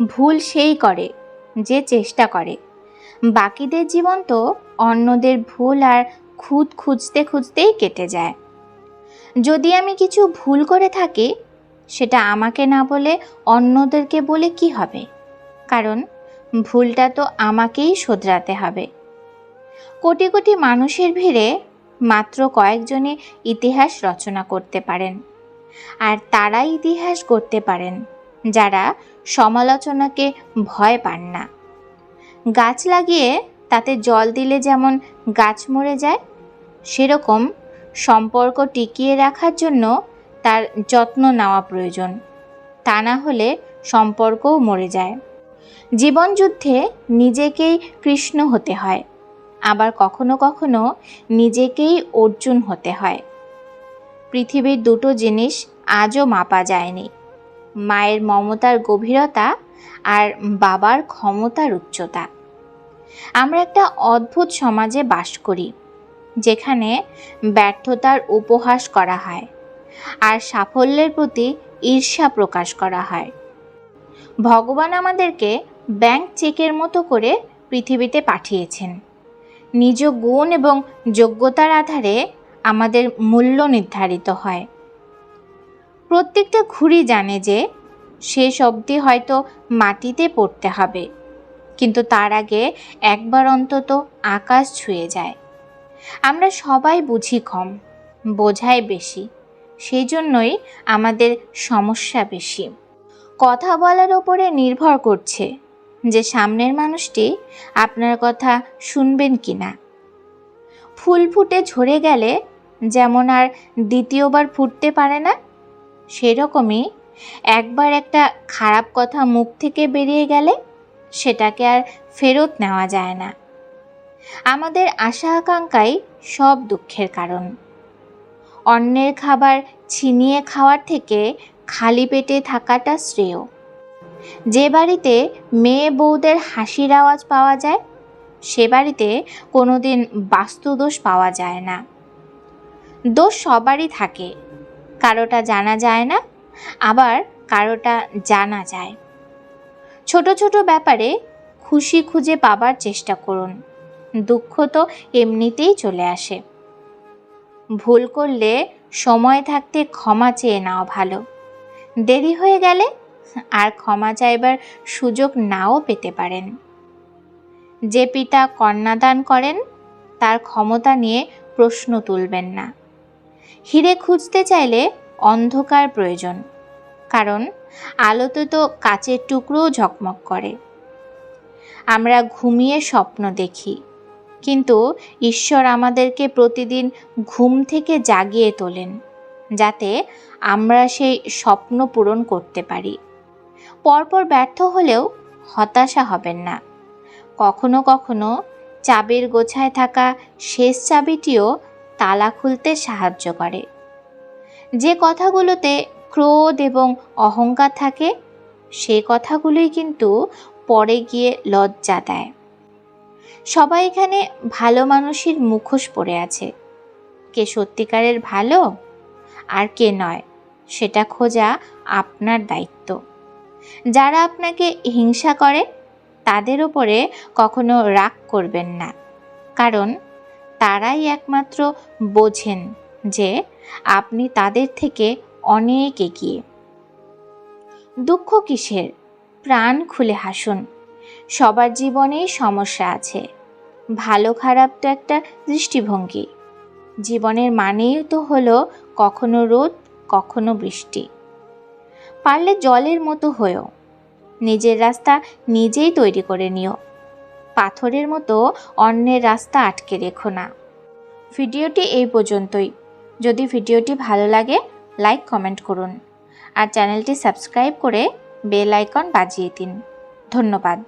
ভুল সেই করে যে চেষ্টা করে। বাকিদের জীবন তো অন্যদের ভুল আর খুঁত খুঁজতে খুঁজতেই কেটে যায়। যদি আমি কিছু ভুল করে থাকি, সেটা আমাকে না বলে অন্যদেরকে বলে কি হবে? কারণ ভুলটা তো আমাকেই শোধরাতে হবে। কোটি কোটি মানুষের ভিড়ে মাত্র কয়েকজনই ইতিহাস রচনা করতে পারেন, আর তারাই ইতিহাস গড়তে পারেন যারা সমালোচনাকে ভয় পান না। গাছ লাগিয়ে তাতে জল দিলে যেমন গাছ মরে যায়, সেরকম সম্পর্ক টিকিয়ে রাখার জন্য তার যত্ন নেওয়া প্রয়োজন। তা না হলে সম্পর্কও মরে যায়। জীবন যুদ্ধে নিজেকেই কৃষ্ণ হতে হয়, আবার কখনো কখনো নিজেকেই অর্জুন হতে হয়। পৃথিবীর দুটো জিনিস আজও মাপা যায়নি, মায়ের মমতার গভীরতা আর বাবার ক্ষমতার উচ্চতা। আমরা একটা অদ্ভুত সমাজে বাস করি, যেখানে ব্যর্থতার উপহাস করা হয় আর সাফল্যের প্রতি ঈর্ষা প্রকাশ করা হয়। ভগবান আমাদেরকে ব্যাংক চেকের মতো করে পৃথিবীতে পাঠিয়েছেন। নিজ গুণ এবং যোগ্যতার আধারে আমাদের মূল্য নির্ধারিত হয়। প্রত্যেকটা ঘুড়ি জানে যে শেষ অবধি হয়তো মাটিতে পড়তে হবে, কিন্তু তার আগে একবার অন্তত আকাশ ছুঁয়ে যায়। আমরা সবাই বুঝি কম, বোঝাই বেশি, সেই জন্যই আমাদের সমস্যা বেশি। কথা বলার ওপরে নির্ভর করছে যে সামনের মানুষটি আপনার কথা শুনবেন কি না। ফুল ফুটে ঝরে গেলে যেমন আর দ্বিতীয়বার ফুটতে পারে না, সেরকমই একবার একটা খারাপ কথা মুখ থেকে বেরিয়ে গেলে সেটাকে আর ফেরত নেওয়া যায় না। আমাদের আশা আকাঙ্ক্ষাই সব দুঃখের কারণ। অন্যের খাবার ছিনিয়ে খাওয়ার থেকে খালি পেটে থাকাটা শ্রেয়। যে বাড়িতে মেয়ে বউদের হাসির আওয়াজ পাওয়া যায়, সে বাড়িতে কোনোদিন বাস্তুদোষ পাওয়া যায় না। দোষ সবারই থাকে, কারোটা জানা যায় না, আবার কারোটা জানা যায়। ছোট ছোট ব্যাপারে খুশি খুঁজে পাবার চেষ্টা করুন, দুঃখ তো এমনিতেই চলে আসে। ভুল করলে সময় থাকতে ক্ষমা চেয়ে নেওয়া ভালো। দেরি হয়ে গেলে আর ক্ষমা চাইবার সুযোগ নাও পেতে পারেন। যে পিতা কন্যাদান করেন, তার ক্ষমতা নিয়ে প্রশ্ন তুলবেন না। হিরে খুঁজতে চাইলে অন্ধকার প্রয়োজন, কারণ আলোতে তো কাচের টুকরোও ঝকমক করে। আমরা ঘুমিয়ে স্বপ্ন দেখি, কিন্তু ঈশ্বর আমাদেরকে প্রতিদিন ঘুম থেকে জাগিয়ে তোলেন, যাতে আমরা সেই স্বপ্ন পূরণ করতে পারি। পরপর ব্যর্থ হলেও হতাশা হবেন না। কখনো কখনো চাবির গোছায় থাকা শেষ চাবিটিও তালা খুলতে সাহায্য করে। যে কথাগুলোতে ক্রোধ এবং অহংকার থাকে, সেই কথাগুলোই কিন্তু পরে গিয়ে লজ্জা দেয়। সবাই এখানে ভালো মানুষের মুখোশ পরে আছে। কে সত্যিকারের ভালো আর কে নয়, সেটা খোঁজা আপনার দায়িত্ব। যারা আপনাকে হিংসা করে, তাদের উপরে কখনো রাগ করবেন না, কারণ তারাই একমাত্র বোঝেন যে আপনি তাদের থেকে অনেক এগিয়ে। দুঃখ কিসের? প্রাণ খুলে হাসুন। সবার জীবনেই সমস্যা আছে। ভালো খারাপ তো একটা দৃষ্টিভঙ্গি। জীবনের মানেই তো হলো কখনো রোদ, কখনো বৃষ্টি। পারলে জলের মতো হয়েও নিজের রাস্তা নিজেই তৈরি করে নিও। পাথরের মতো অন্যের রাস্তা আটকে রেখো না। ভিডিওটি এই পর্যন্তই। যদি ভিডিওটি ভালো লাগে, লাইক কমেন্ট করুন আর চ্যানেলটি সাবস্ক্রাইব করে বেল আইকন বাজিয়ে দিন। ধন্যবাদ।